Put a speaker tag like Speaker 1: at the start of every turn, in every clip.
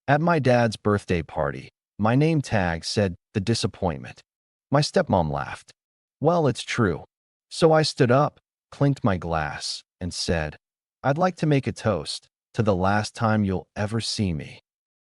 Speaker 1: At my dad's birthday party, my name tag said the disappointment. My stepmom laughed. Well, it's true. So I stood up, clinked my glass, and said, I'd like to make a toast to the last time you'll ever see me.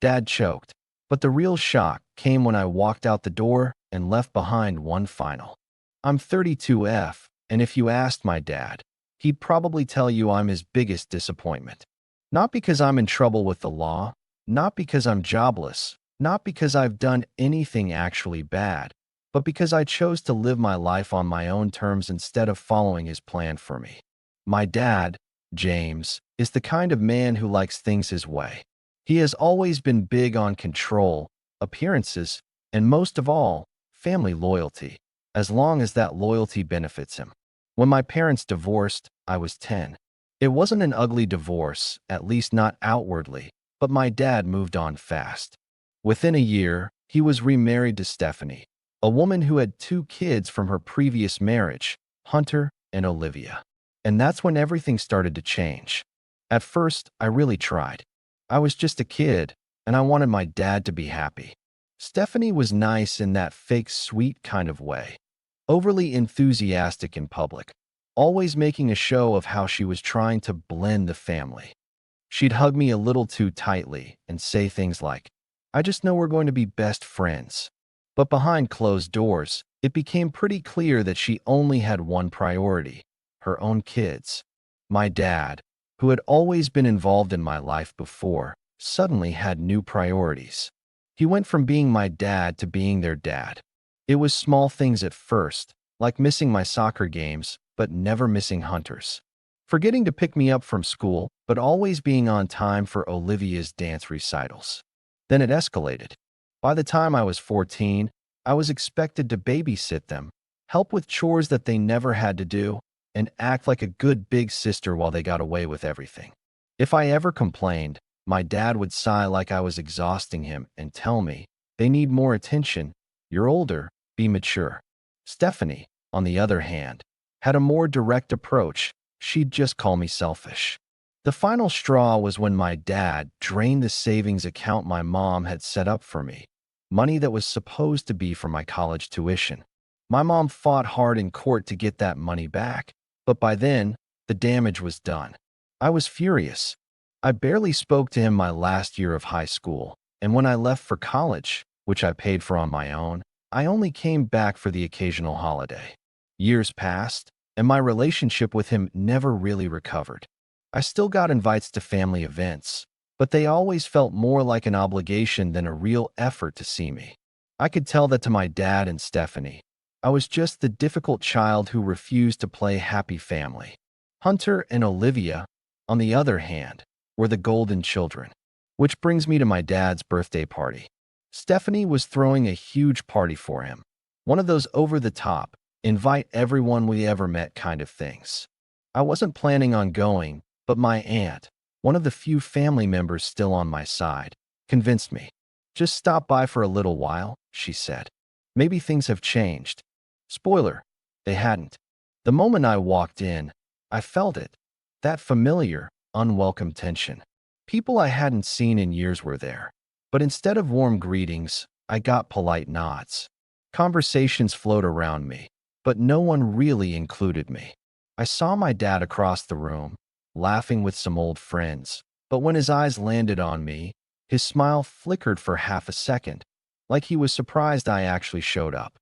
Speaker 1: Dad choked, but the real shock came when I walked out the door and left behind one final. I'm 32F, and if you asked my dad, he'd probably tell you I'm his biggest disappointment. Not because I'm in trouble with the law, not because I'm jobless, not because I've done anything actually bad, but because I chose to live my life on my own terms instead of following his plan for me. My dad, James, is the kind of man who likes things his way. He has always been big on control, appearances, and most of all, family loyalty, as long as that loyalty benefits him. When my parents divorced, I was 10. It wasn't an ugly divorce, at least not outwardly, but my dad moved on fast. Within a year, he was remarried to Stephanie, a woman who had 2 kids from her previous marriage, Hunter and Olivia. And that's when everything started to change. At first, I really tried. I was just a kid, and I wanted my dad to be happy. Stephanie was nice in that fake sweet kind of way, overly enthusiastic in public, always making a show of how she was trying to blend the family. She'd hug me a little too tightly and say things like, I just know we're going to be best friends. But behind closed doors, it became pretty clear that she only had one priority, her own kids. My dad, who had always been involved in my life before, suddenly had new priorities. He went from being my dad to being their dad. It was small things at first, like missing my soccer games, but never missing Hunter's. Forgetting to pick me up from school, but always being on time for Olivia's dance recitals. Then it escalated. By the time I was 14, I was expected to babysit them, help with chores that they never had to do, and act like a good big sister while they got away with everything. If I ever complained, my dad would sigh like I was exhausting him and tell me, they need more attention, you're older, be mature. Stephanie, on the other hand, had a more direct approach. She'd just call me selfish. The final straw was when my dad drained the savings account my mom had set up for me, money that was supposed to be for my college tuition. My mom fought hard in court to get that money back, but by then, the damage was done. I was furious. I barely spoke to him my last year of high school, and when I left for college, which I paid for on my own, I only came back for the occasional holiday. Years passed, and my relationship with him never really recovered. I still got invites to family events, but they always felt more like an obligation than a real effort to see me. I could tell that to my dad and Stephanie. I was just the difficult child who refused to play happy family. Hunter and Olivia, on the other hand, were the golden children. Which brings me to my dad's birthday party. Stephanie was throwing a huge party for him. One of those over-the-top, invite everyone we ever met kind of things. I wasn't planning on going, but my aunt, one of the few family members still on my side, convinced me. Just stop by for a little while, she said. Maybe things have changed. Spoiler, they hadn't. The moment I walked in, I felt it. That familiar, unwelcome tension. People I hadn't seen in years were there. But instead of warm greetings, I got polite nods. Conversations flowed around me, but no one really included me. I saw my dad across the room, laughing with some old friends, but when his eyes landed on me, his smile flickered for half a second, like he was surprised I actually showed up.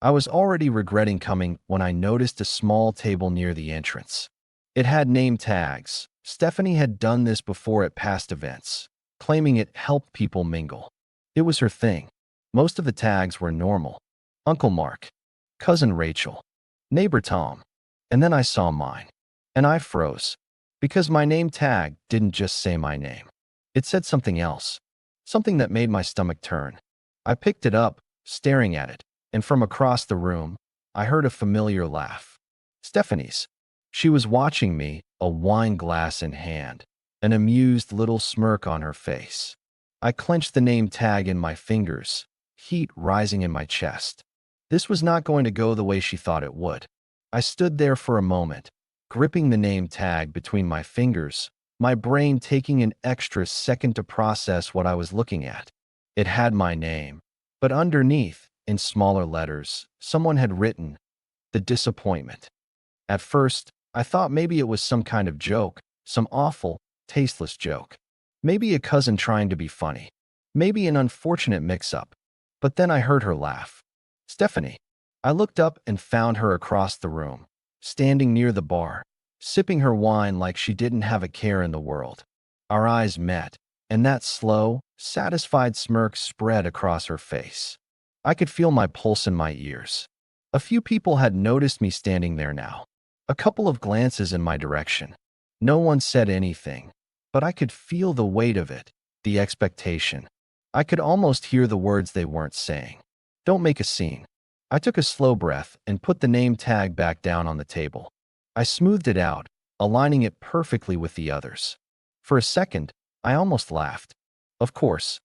Speaker 1: I was already regretting coming when I noticed a small table near the entrance. It had name tags. Stephanie had done this before at past events, claiming it helped people mingle. It was her thing. Most of the tags were normal. Uncle Mark, Cousin Rachel, Neighbor Tom, and then I saw mine. And I froze, because my name tag didn't just say my name. It said something else, something that made my stomach turn. I picked it up, staring at it, and from across the room, I heard a familiar laugh. Stephanie's. She was watching me, a wine glass in hand, an amused little smirk on her face. I clenched the name tag in my fingers, heat rising in my chest. This was not going to go the way she thought it would. I stood there for a moment, gripping the name tag between my fingers, my brain taking an extra second to process what I was looking at. It had my name, but underneath, in smaller letters, someone had written, "The Disappointment." At first, I thought maybe it was some kind of joke, some awful, tasteless joke. Maybe a cousin trying to be funny. Maybe an unfortunate mix-up. But then I heard her laugh. Stephanie. I looked up and found her across the room, standing near the bar, sipping her wine like she didn't have a care in the world. Our eyes met, and that slow, satisfied smirk spread across her face. I could feel my pulse in my ears. A few people had noticed me standing there now. A couple of glances in my direction. No one said anything, but I could feel the weight of it, the expectation. I could almost hear the words they weren't saying. Don't make a scene. I took a slow breath and put the name tag back down on the table. I smoothed it out, aligning it perfectly with the others. For a second, I almost laughed. Of course,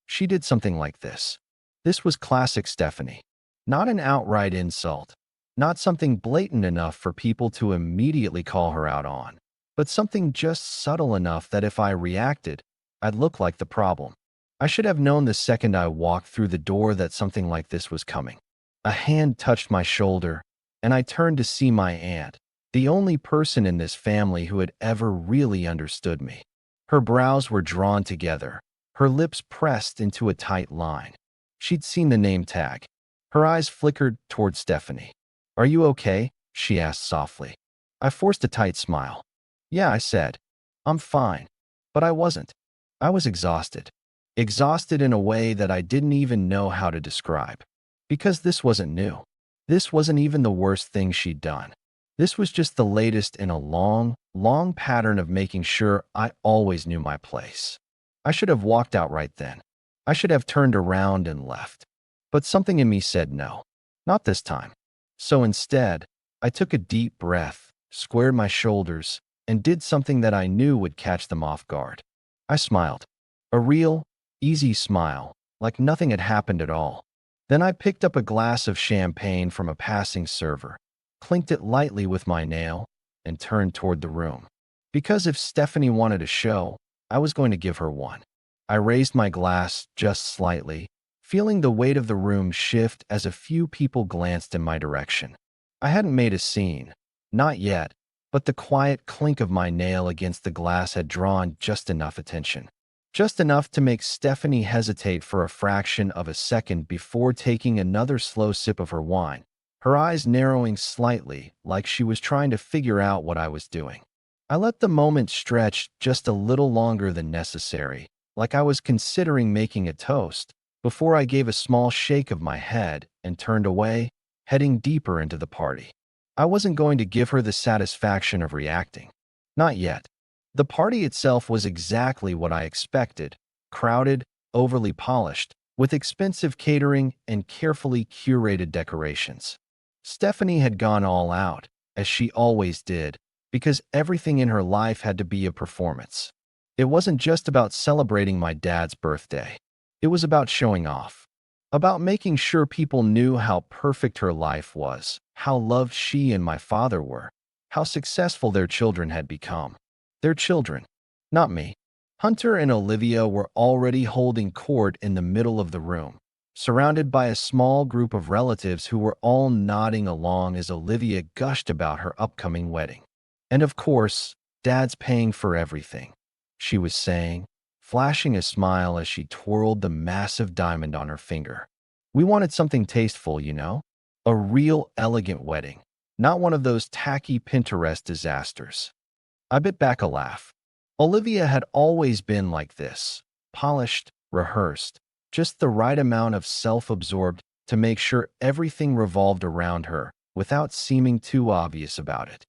Speaker 1: she did something like this. This was classic Stephanie. Not an outright insult. Not something blatant enough for people to immediately call her out on, but something just subtle enough that if I reacted, I'd look like the problem. I should have known the second I walked through the door that something like this was coming. A hand touched my shoulder, and I turned to see my aunt, the only person in this family who had ever really understood me. Her brows were drawn together, her lips pressed into a tight line. She'd seen the name tag. Her eyes flickered toward Stephanie. "Are you okay?" she asked softly. I forced a tight smile. "Yeah," I said. "I'm fine." But I wasn't. I was exhausted. Exhausted in a way that I didn't even know how to describe. Because this wasn't new. This wasn't even the worst thing she'd done. This was just the latest in a long, long pattern of making sure I always knew my place. I should have walked out right then. I should have turned around and left. But something in me said no. Not this time. So instead, I took a deep breath, squared my shoulders, and did something that I knew would catch them off guard. I smiled. A real, easy smile, like nothing had happened at all. Then I picked up a glass of champagne from a passing server, clinked it lightly with my nail, and turned toward the room. Because if Stephanie wanted a show, I was going to give her one. I raised my glass just slightly, feeling the weight of the room shift as a few people glanced in my direction. I hadn't made a scene, not yet, but the quiet clink of my nail against the glass had drawn just enough attention. Just enough to make Stephanie hesitate for a fraction of a second before taking another slow sip of her wine, her eyes narrowing slightly like she was trying to figure out what I was doing. I let the moment stretch just a little longer than necessary, like I was considering making a toast, before I gave a small shake of my head and turned away, heading deeper into the party. I wasn't going to give her the satisfaction of reacting. Not yet. The party itself was exactly what I expected, crowded, overly polished, with expensive catering and carefully curated decorations. Stephanie had gone all out, as she always did, because everything in her life had to be a performance. It wasn't just about celebrating my dad's birthday. It was about showing off. About making sure people knew how perfect her life was, how loved she and my father were, how successful their children had become. Their children, not me. Hunter and Olivia were already holding court in the middle of the room, surrounded by a small group of relatives who were all nodding along as Olivia gushed about her upcoming wedding. And of course, Dad's paying for everything, she was saying, flashing a smile as she twirled the massive diamond on her finger. We wanted something tasteful, you know? A real elegant wedding, not one of those tacky Pinterest disasters. I bit back a laugh. Olivia had always been like this, polished, rehearsed, just the right amount of self-absorbed to make sure everything revolved around her without seeming too obvious about it.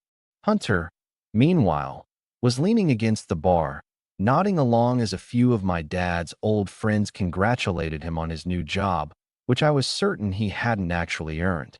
Speaker 1: Hunter, meanwhile, was leaning against the bar, nodding along as a few of my dad's old friends congratulated him on his new job, which I was certain he hadn't actually earned.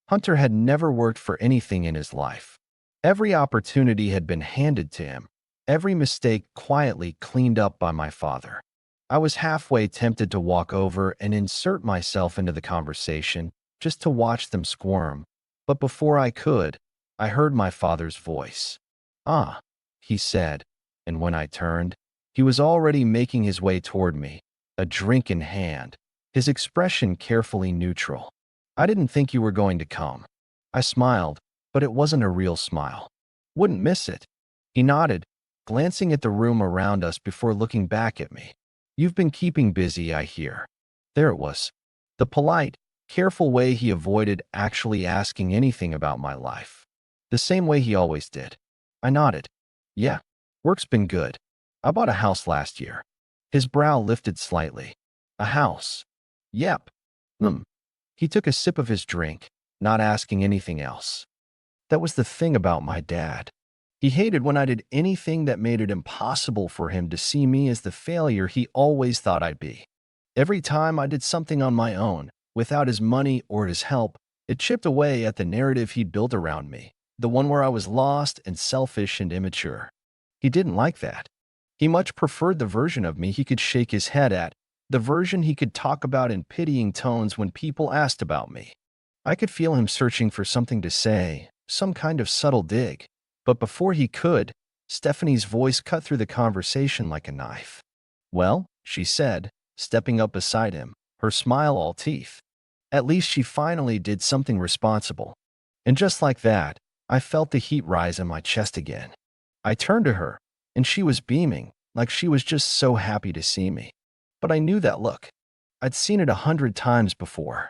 Speaker 1: Hunter had never worked for anything in his life. Every opportunity had been handed to him, every mistake quietly cleaned up by my father. I was halfway tempted to walk over and insert myself into the conversation just to watch them squirm, but before I could, I heard my father's voice. "Ah, he said, and when I turned, he was already making his way toward me, a drink in hand, his expression carefully neutral. I didn't think you were going to come. I smiled, but it wasn't a real smile. Wouldn't miss it. He nodded, glancing at the room around us before looking back at me. You've been keeping busy, I hear. There it was. The polite, careful way he avoided actually asking anything about my life. The same way he always did. I nodded. Yeah, work's been good. I bought a house last year. His brow lifted slightly. A house. Yep. He took a sip of his drink, not asking anything else. That was the thing about my dad. He hated when I did anything that made it impossible for him to see me as the failure he always thought I'd be. Every time I did something on my own, without his money or his help, it chipped away at the narrative he'd built around me, the one where I was lost and selfish and immature. He didn't like that. He much preferred the version of me he could shake his head at, the version he could talk about in pitying tones when people asked about me. I could feel him searching for something to say, some kind of subtle dig. But before he could, Stephanie's voice cut through the conversation like a knife. Well, she said, stepping up beside him, her smile all teeth. At least she finally did something responsible. And just like that, I felt the heat rise in my chest again. I turned to her, and she was beaming, like she was just so happy to see me. But I knew that look. I'd seen it 100 times before.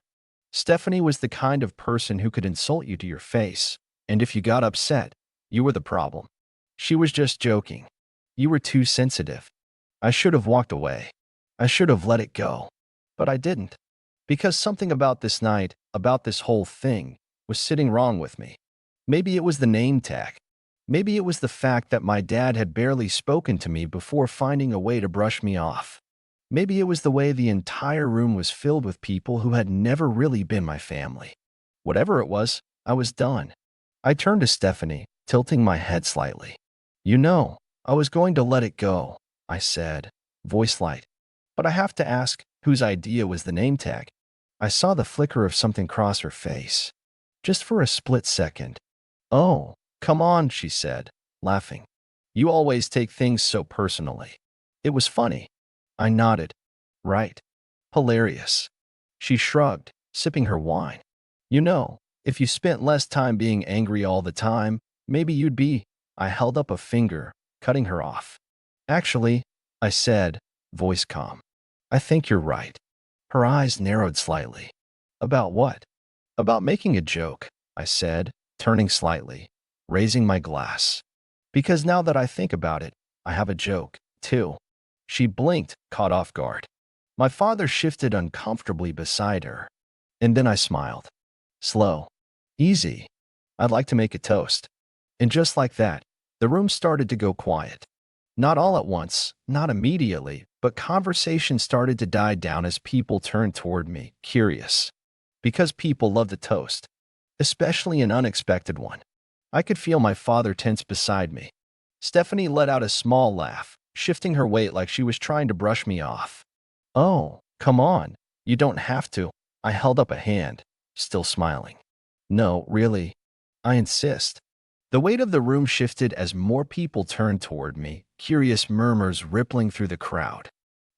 Speaker 1: Stephanie was the kind of person who could insult you to your face, and if you got upset, you were the problem. She was just joking. You were too sensitive. I should have walked away. I should have let it go. But I didn't. Because something about this night, about this whole thing, was sitting wrong with me. Maybe it was the name tag. Maybe it was the fact that my dad had barely spoken to me before finding a way to brush me off. Maybe it was the way the entire room was filled with people who had never really been my family. Whatever it was, I was done. I turned to Stephanie, tilting my head slightly. You know, I was going to let it go, I said, voice light. But I have to ask, whose idea was the name tag? I saw the flicker of something cross her face. Just for a split second. Oh, come on, she said, laughing. You always take things so personally. It was funny. I nodded. Right. Hilarious. She shrugged, sipping her wine. You know, if you spent less time being angry all the time, maybe you'd be. I held up a finger, cutting her off. Actually, I said, voice calm. I think you're right. Her eyes narrowed slightly. About what? About making a joke, I said, turning slightly, raising my glass. Because now that I think about it, I have a joke, too. She blinked, caught off guard. My father shifted uncomfortably beside her. And then I smiled. Slow. Easy. I'd like to make a toast. And just like that, the room started to go quiet. Not all at once, not immediately, but conversation started to die down as people turned toward me, curious. Because people love the toast, especially an unexpected one. I could feel my father tense beside me. Stephanie let out a small laugh, shifting her weight like she was trying to brush me off. Oh, come on, you don't have to. I held up a hand, still smiling. No, really. I insist. The weight of the room shifted as more people turned toward me, curious murmurs rippling through the crowd.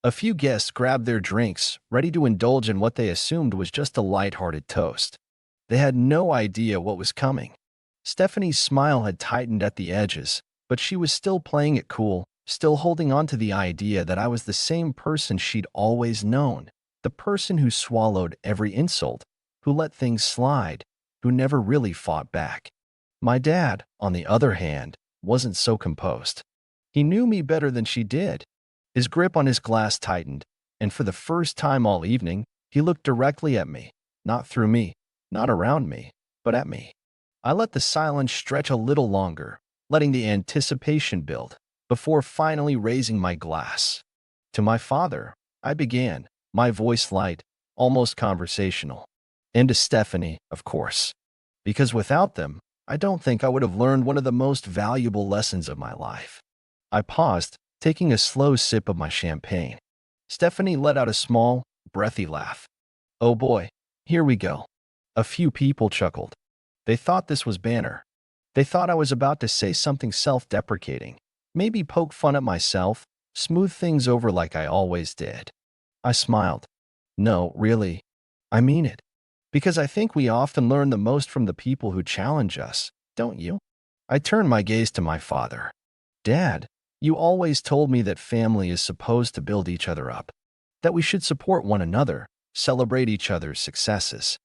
Speaker 1: A few guests grabbed their drinks, ready to indulge in what they assumed was just a light-hearted toast. They had no idea what was coming. Stephanie's smile had tightened at the edges, but she was still playing it cool, still holding on to the idea that I was the same person she'd always known, the person who swallowed every insult, who let things slide, who never really fought back. My dad, on the other hand, wasn't so composed. He knew me better than she did. His grip on his glass tightened, and for the first time all evening, he looked directly at me, not through me, not around me, but at me. I let the silence stretch a little longer, letting the anticipation build, before finally raising my glass. To my father, I began, my voice light, almost conversational. And to Stephanie, of course. Because without them, I don't think I would have learned one of the most valuable lessons of my life. I paused, taking a slow sip of my champagne. Stephanie let out a small, breathy laugh. Oh boy, here we go. A few people chuckled. They thought this was banter. They thought I was about to say something self-deprecating, Maybe poke fun at myself, smooth things over like I always did. I smiled. No, really. I mean it. Because I think we often learn the most from the people who challenge us, don't you? I turned my gaze to my father. Dad, you always told me that family is supposed to build each other up, that we should support one another, celebrate each other's successes.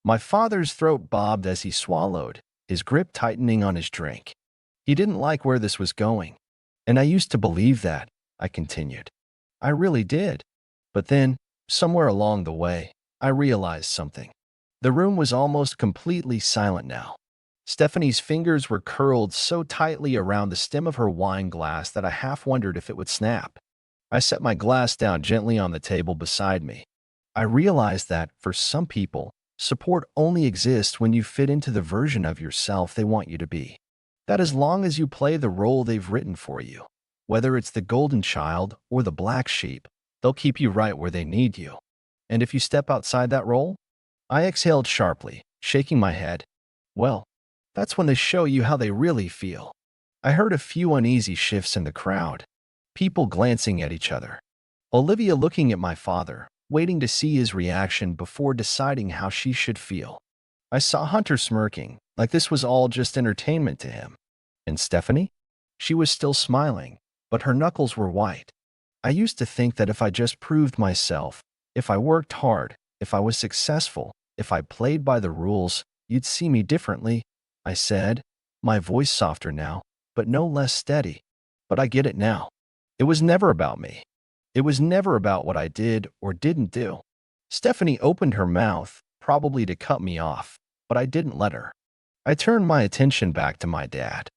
Speaker 1: My father's throat bobbed as he swallowed, his grip tightening on his drink. He didn't like where this was going. And I used to believe that, I continued. I really did. But then, somewhere along the way, I realized something. The room was almost completely silent now. Stephanie's fingers were curled so tightly around the stem of her wine glass that I half wondered if it would snap. I set my glass down gently on the table beside me. I realized that, for some people, support only exists when you fit into the version of yourself they want you to be. That as long as you play the role they've written for you, whether it's the golden child or the black sheep, they'll keep you right where they need you. And if you step outside that role? I exhaled sharply, shaking my head. Well, that's when they show you how they really feel. I heard a few uneasy shifts in the crowd, people glancing at each other. Olivia looking at my father, waiting to see his reaction before deciding how she should feel. I saw Hunter smirking, like this was all just entertainment to him. And Stephanie? She was still smiling, but her knuckles were white. I used to think that if I just proved myself, if I worked hard, if I was successful, if I played by the rules, you'd see me differently, I said, my voice softer now, but no less steady. But I get it now. It was never about me. It was never about what I did or didn't do. Stephanie opened her mouth, probably to cut me off, but I didn't let her. I turned my attention back to my dad.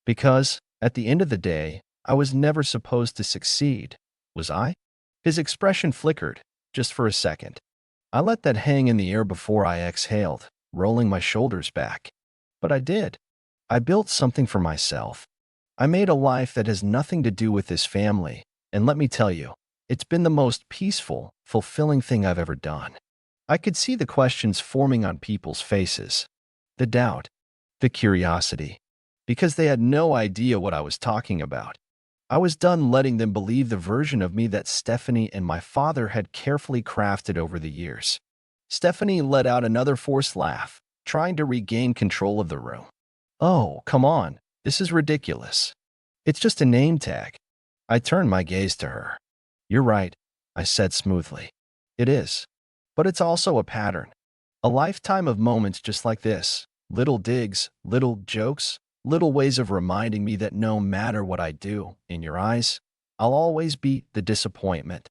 Speaker 1: Because, at the end of the day, I was never supposed to succeed, was I? His expression flickered, just for a second. I let that hang in the air before I exhaled, rolling my shoulders back. But I did. I built something for myself. I made a life that has nothing to do with this family, and let me tell you, it's been the most peaceful, fulfilling thing I've ever done. I could see the questions forming on people's faces. The doubt, the curiosity, because they had no idea what I was talking about. I was done letting them believe the version of me that Stephanie and my father had carefully crafted over the years. Stephanie let out another forced laugh, trying to regain control of the room. Oh, come on, this is ridiculous. It's just a name tag. I turned my gaze to her. You're right, I said smoothly. It is. But it's also a pattern. A lifetime of moments just like this. Little digs, little jokes, little ways of reminding me that no matter what I do, in your eyes, I'll always be the disappointment.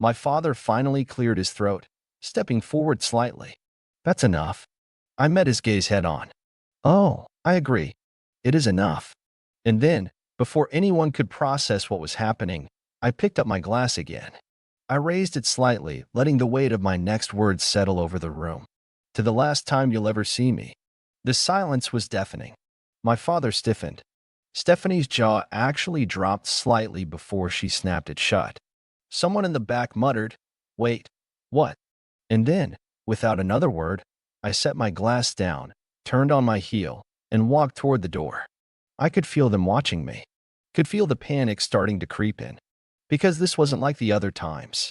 Speaker 1: My father finally cleared his throat, stepping forward slightly. That's enough. I met his gaze head on. Oh, I agree. It is enough. And then, before anyone could process what was happening, I picked up my glass again. I raised it slightly, letting the weight of my next words settle over the room. To the last time you'll ever see me. The silence was deafening. My father stiffened. Stephanie's jaw actually dropped slightly before she snapped it shut. Someone in the back muttered, "Wait, what?" And then, without another word, I set my glass down, turned on my heel, and walked toward the door. I could feel them watching me. Could feel the panic starting to creep in. Because this wasn't like the other times.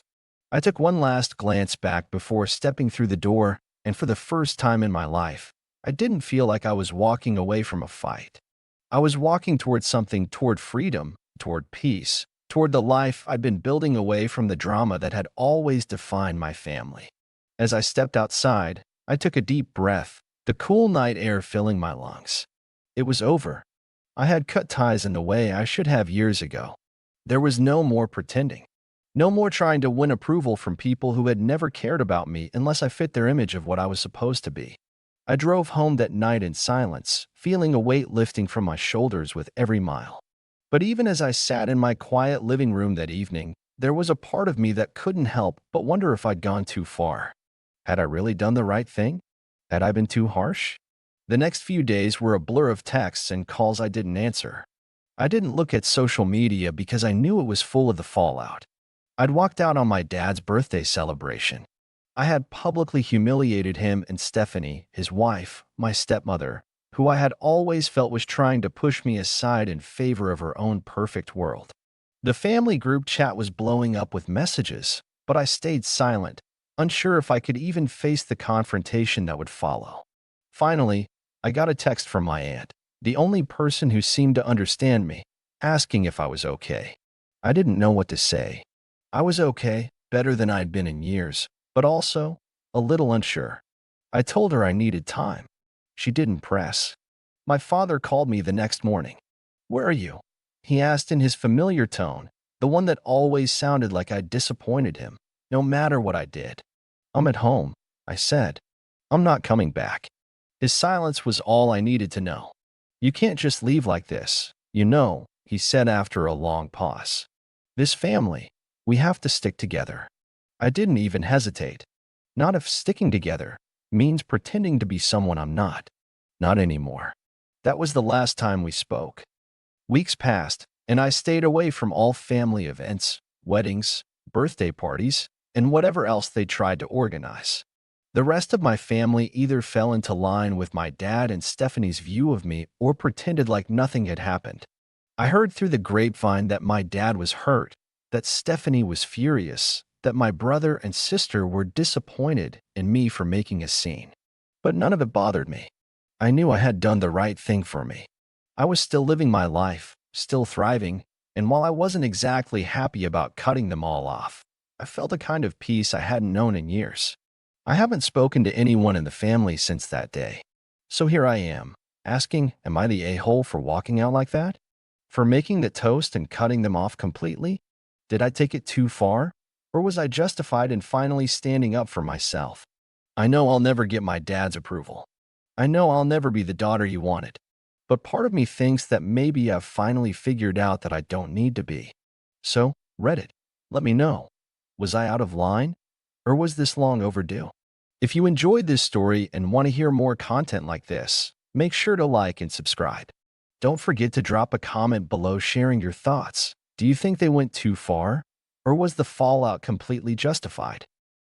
Speaker 1: I took one last glance back before stepping through the door, and for the first time in my life, I didn't feel like I was walking away from a fight. I was walking toward something, toward freedom, toward peace, toward the life I'd been building away from the drama that had always defined my family. As I stepped outside, I took a deep breath, the cool night air filling my lungs. It was over. I had cut ties in the way I should have years ago. There was no more pretending. No more trying to win approval from people who had never cared about me unless I fit their image of what I was supposed to be. I drove home that night in silence, feeling a weight lifting from my shoulders with every mile. But even as I sat in my quiet living room that evening, there was a part of me that couldn't help but wonder if I'd gone too far. Had I really done the right thing? Had I been too harsh? The next few days were a blur of texts and calls I didn't answer. I didn't look at social media because I knew it was full of the fallout. I'd walked out on my dad's birthday celebration. I had publicly humiliated him and Stephanie, his wife, my stepmother, who I had always felt was trying to push me aside in favor of her own perfect world. The family group chat was blowing up with messages, but I stayed silent, unsure if I could even face the confrontation that would follow. Finally, I got a text from my aunt, the only person who seemed to understand me, asking if I was okay. I didn't know what to say. I was okay, better than I'd been in years, but also a little unsure. I told her I needed time. She didn't press. My father called me the next morning. "Where are you?" he asked in his familiar tone, the one that always sounded like I'd disappointed him, no matter what I did. "I'm at home," I said. "I'm not coming back." His silence was all I needed to know. "You can't just leave like this, you know," he said after a long pause. "This family, we have to stick together." I didn't even hesitate. Not if sticking together means pretending to be someone I'm not. Not anymore. That was the last time we spoke. Weeks passed, and I stayed away from all family events, weddings, birthday parties, and whatever else they tried to organize. The rest of my family either fell into line with my dad and Stephanie's view of me or pretended like nothing had happened. I heard through the grapevine that my dad was hurt, that Stephanie was furious, that my brother and sister were disappointed in me for making a scene. But none of it bothered me. I knew I had done the right thing for me. I was still living my life, still thriving, and while I wasn't exactly happy about cutting them all off, I felt a kind of peace I hadn't known in years. I haven't spoken to anyone in the family since that day. So here I am, asking, am I the a-hole for walking out like that? For making the toast and cutting them off completely? Did I take it too far? Or was I justified in finally standing up for myself? I know I'll never get my dad's approval. I know I'll never be the daughter you wanted. But part of me thinks that maybe I've finally figured out that I don't need to be. So, Reddit, let me know. Was I out of line? Or was this long overdue? If you enjoyed this story and want to hear more content like this, make sure to like and subscribe. Don't forget to drop a comment below sharing your thoughts. Do you think they went too far? Or was the fallout completely justified?